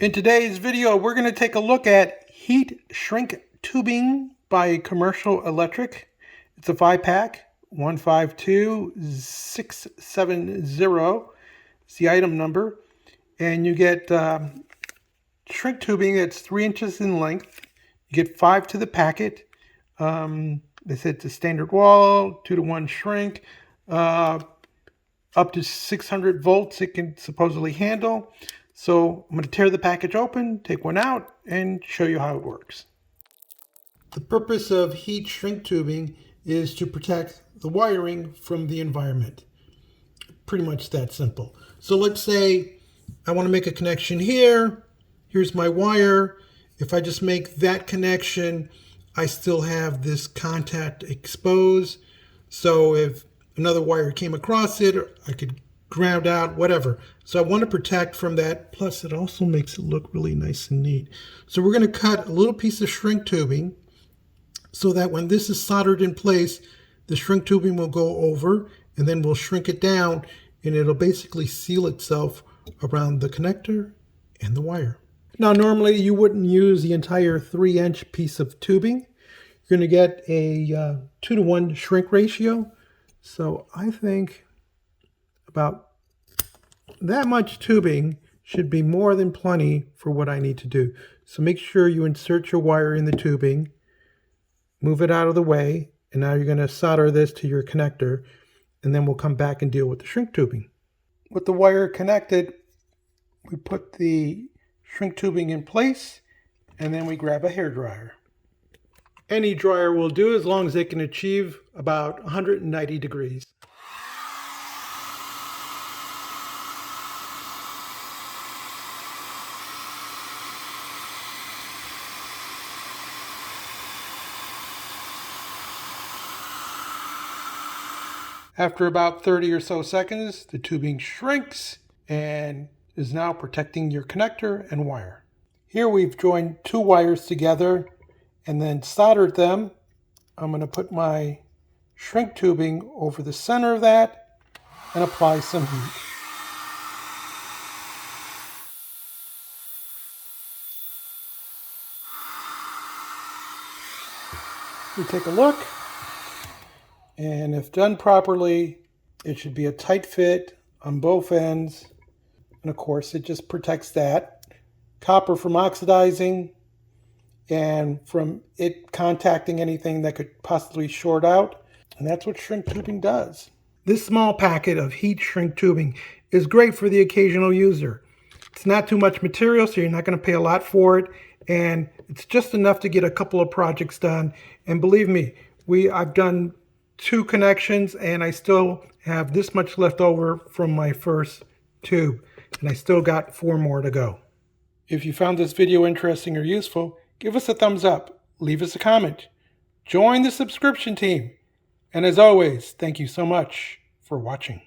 In today's video, we're going to take a look at heat shrink tubing by Commercial Electric. It's a 5-pack, 152670 is the item number. And you get shrink tubing that's 3 inches in length. You get 5 to the packet. They said it's a standard wall, 2-to-1 shrink. Up to 600 volts it can supposedly handle. So I'm going to tear the package open, take one out, and show you how it works. The purpose of heat shrink tubing is to protect the wiring from the environment. Pretty much that simple. So let's say I want to make a connection here. Here's my wire. If I just make that connection, I still have this contact exposed. So if another wire came across it, I could ground out, whatever. So I want to protect from that. Plus it also makes it look really nice and neat. So we're going to cut a little piece of shrink tubing so that when this is soldered in place, the shrink tubing will go over and then we'll shrink it down and it'll basically seal itself around the connector and the wire. Now normally you wouldn't use the entire 3-inch piece of tubing. You're going to get a 2-to-1 shrink ratio. So I think about that much tubing should be more than plenty for what I need to do. So make sure you insert your wire in the tubing, move it out of the way, and now you're going to solder this to your connector, and then we'll come back and deal with the shrink tubing. With the wire connected, we put the shrink tubing in place, and then we grab a hairdryer. Any dryer will do as long as it can achieve about 190 degrees. After about 30 or so seconds, the tubing shrinks and is now protecting your connector and wire. Here we've joined 2 wires together and then soldered them. I'm going to put my shrink tubing over the center of that and apply some heat. We take a look, and if done properly, it should be a tight fit on both ends. And of course, it just protects that. Copper from oxidizing and from it contacting anything that could possibly short out. And that's what shrink tubing does. This small packet of heat shrink tubing is great for the occasional user. It's not too much material, so you're not going to pay a lot for it. And it's just enough to get a couple of projects done. And believe me, I've done 2 connections and I still have this much left over from my first tube. And I still got 4 more to go. If you found this video interesting or useful, give us a thumbs up, leave us a comment, join the subscription team. And as always, thank you so much for watching.